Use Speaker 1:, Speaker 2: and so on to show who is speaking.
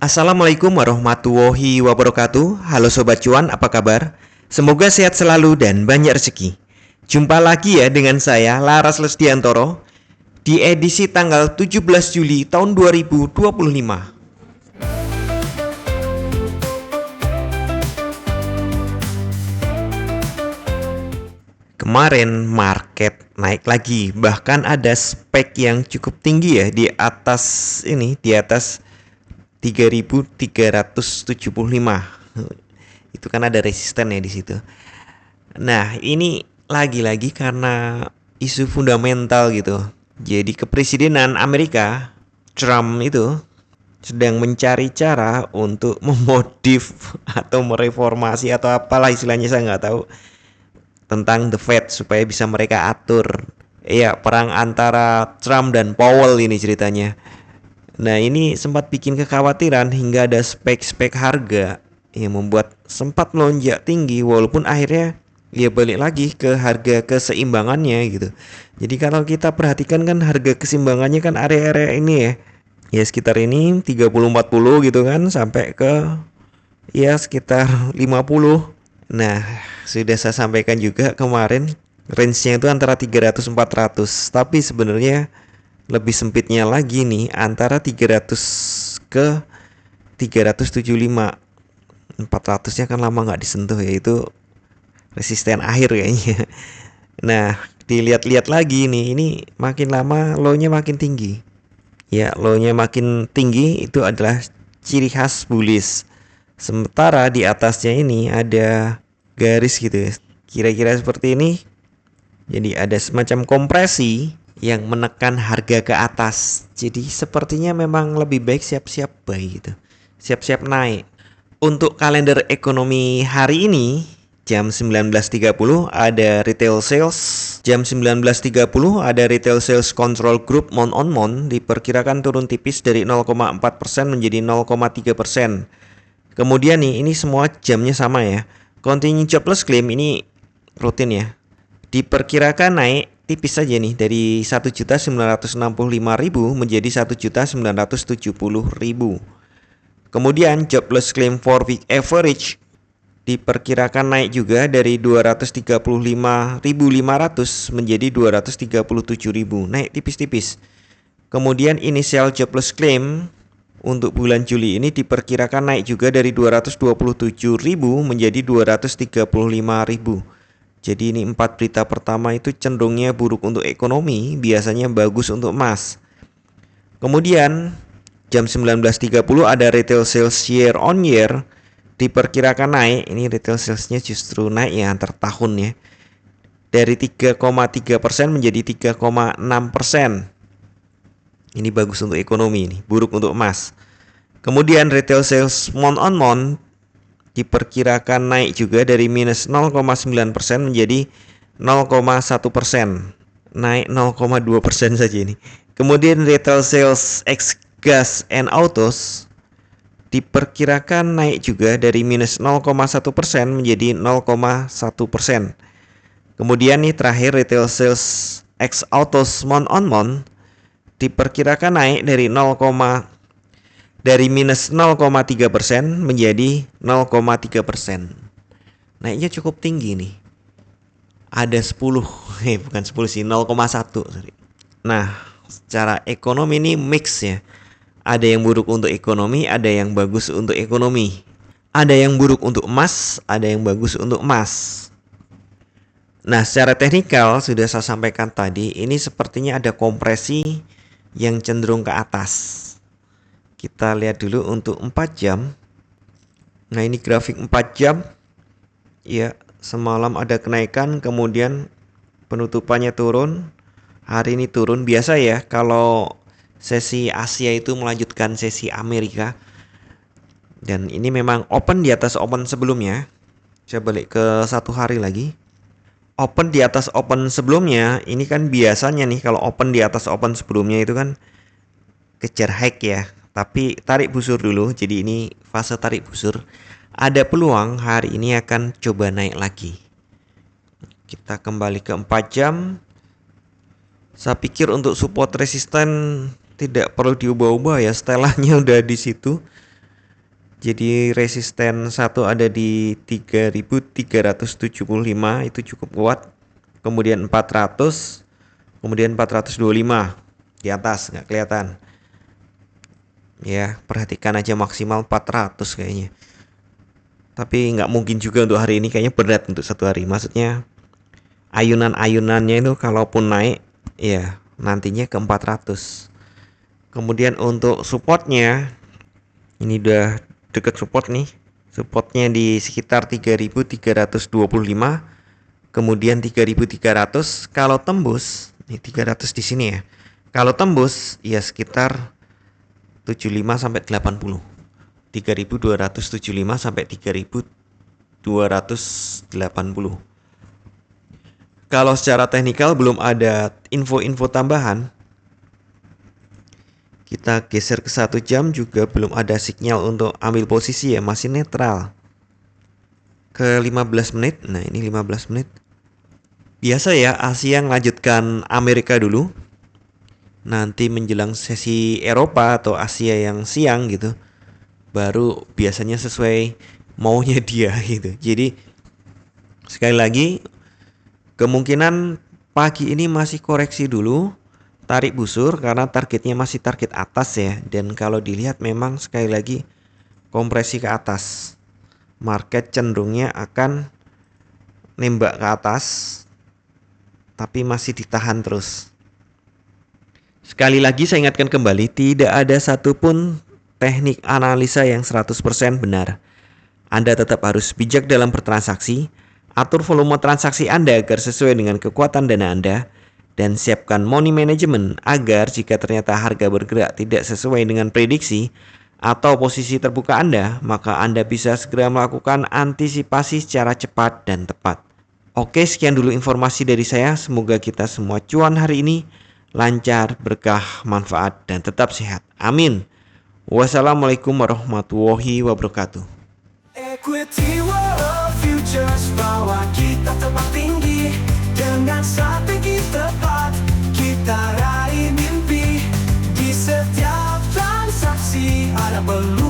Speaker 1: Assalamualaikum warahmatullahi wabarakatuh. Halo Sobat Cuan, apa kabar? Semoga sehat selalu dan banyak rezeki. Jumpa lagi ya dengan saya, Laras Lesdiantoro, di edisi tanggal 17 Juli tahun 2025. Kemarin market naik lagi, bahkan ada spek yang cukup tinggi ya di atas 3.375. Itu kan ada resisten ya di situ. Nah, ini lagi-lagi karena isu fundamental gitu. Jadi kepresidenan Amerika, Trump itu sedang mencari cara untuk memodif atau mereformasi atau apalah istilahnya, saya nggak tahu, tentang The Fed supaya bisa mereka atur. Ya, perang antara Trump dan Powell ini ceritanya. Nah, ini sempat bikin kekhawatiran hingga ada spek-spek harga yang membuat sempat melonjak tinggi, walaupun akhirnya ya balik lagi ke harga keseimbangannya gitu. Jadi kalau kita perhatikan kan harga keseimbangannya kan area-area ini ya. Ya sekitar ini 30-40 gitu kan, sampai ke ya sekitar 50. Nah, sudah saya sampaikan juga kemarin, range-nya itu antara 300-400, tapi sebenarnya lebih sempitnya lagi nih, antara 300 ke 375. 400-nya kan lama nggak disentuh, yaitu resisten akhir kayaknya. Nah, dilihat-lihat lagi nih, ini makin lama low-nya makin tinggi. Ya, low-nya makin tinggi itu adalah ciri khas bullish. Sementara di atasnya ini ada garis gitu ya, kira-kira seperti ini. Jadi ada semacam kompresi yang menekan harga ke atas. Jadi sepertinya memang lebih baik siap-siap buy gitu, siap-siap naik. Untuk kalender ekonomi hari ini, jam 19.30 ada retail sales. Jam 19.30 ada retail sales control group month on month, diperkirakan turun tipis dari 0,4% menjadi 0,3%. Kemudian nih, ini semua jamnya sama ya. Continuing jobless claim ini rutin ya, diperkirakan naik tipis saja nih, dari 1.965.000 menjadi 1.970.000. Kemudian jobless claim for week average diperkirakan naik juga dari 235.500 menjadi 237.000, naik tipis-tipis. Kemudian initial jobless claim untuk bulan Juli ini diperkirakan naik juga dari 227.000 menjadi 235.000. Jadi ini 4 berita pertama itu cenderungnya buruk untuk ekonomi, biasanya bagus untuk emas. Kemudian jam 19.30 ada retail sales year on year, diperkirakan naik. Ini retail salesnya justru naik ya antar tahun ya, dari 3,3% menjadi 3,6%. Ini bagus untuk ekonomi, ini buruk untuk emas. Kemudian retail sales month on month diperkirakan naik juga dari minus 0,9% menjadi 0,1%, naik 0,2% saja ini. Kemudian retail sales ex gas and autos diperkirakan naik juga dari minus 0,1% menjadi 0,1%. Kemudian nih terakhir, retail sales ex autos month on month diperkirakan naik dari minus 0,3% menjadi 0,3%. Naiknya cukup tinggi nih. Ada 10, bukan 10 sih, 0,1. Nah, secara ekonomi ini mix ya. Ada yang buruk untuk ekonomi, ada yang bagus untuk ekonomi. Ada yang buruk untuk emas, ada yang bagus untuk emas. Nah, secara teknikal sudah saya sampaikan tadi, ini sepertinya ada kompresi yang cenderung ke atas. Kita lihat dulu untuk 4 jam. Nah, ini grafik 4 jam. Ya, semalam ada kenaikan, kemudian penutupannya turun. Hari ini turun. Biasa ya kalau sesi Asia itu melanjutkan sesi Amerika. Dan ini memang open di atas open sebelumnya. Saya balik ke 1 hari lagi. Open di atas open sebelumnya, ini kan biasanya nih kalau open di atas open sebelumnya itu kan kejar high ya, tapi tarik busur dulu. Jadi ini fase tarik busur. Ada peluang hari ini akan coba naik lagi. Kita kembali ke 4 jam. Saya pikir untuk support resisten tidak perlu diubah-ubah ya, setelahnya udah di situ. Jadi resisten satu ada di 3.375, itu cukup kuat. Kemudian 400, kemudian 425 di atas nggak kelihatan. Ya, perhatikan aja maksimal 400 kayaknya. Tapi nggak mungkin juga untuk hari ini, kayaknya berat untuk satu hari. Maksudnya ayunan-ayunannya itu kalaupun naik, ya nantinya ke 400. Kemudian untuk supportnya, ini udah deket support nih. Supportnya di sekitar 3.325, kemudian 3.300. Kalau tembus, ini 300 di sini ya. Kalau tembus, ya sekitar 75 sampai 80. 3.275 sampai 3.280. Kalau secara teknikal belum ada info-info tambahan. Kita geser ke 1 jam juga belum ada sinyal untuk ambil posisi ya, masih netral. Ke 15 menit, nah ini 15 menit. Biasa ya, Asia melanjutkan Amerika dulu. Nanti menjelang sesi Eropa atau Asia yang siang gitu, baru biasanya sesuai maunya dia gitu. Jadi sekali lagi, kemungkinan pagi ini masih koreksi dulu, tarik busur karena targetnya masih target atas ya. Dan kalau dilihat memang sekali lagi kompresi ke atas. Market cenderungnya akan nembak ke atas, tapi masih ditahan terus. Sekali lagi saya ingatkan kembali, tidak ada satupun teknik analisa yang 100% benar. Anda tetap harus bijak dalam bertransaksi, atur volume transaksi Anda agar sesuai dengan kekuatan dana Anda, dan siapkan money management agar jika ternyata harga bergerak tidak sesuai dengan prediksi atau posisi terbuka Anda, maka Anda bisa segera melakukan antisipasi secara cepat dan tepat. Oke, sekian dulu informasi dari saya. Semoga kita semua cuan hari ini lancar, berkah, manfaat, dan tetap sehat. Amin. Wassalamualaikum warahmatullahi wabarakatuh.
Speaker 2: Equity World Futures, bawa kita terbang tinggi dengan strategi tepat. Kita raih mimpi di setiap transaksi, ada peluang.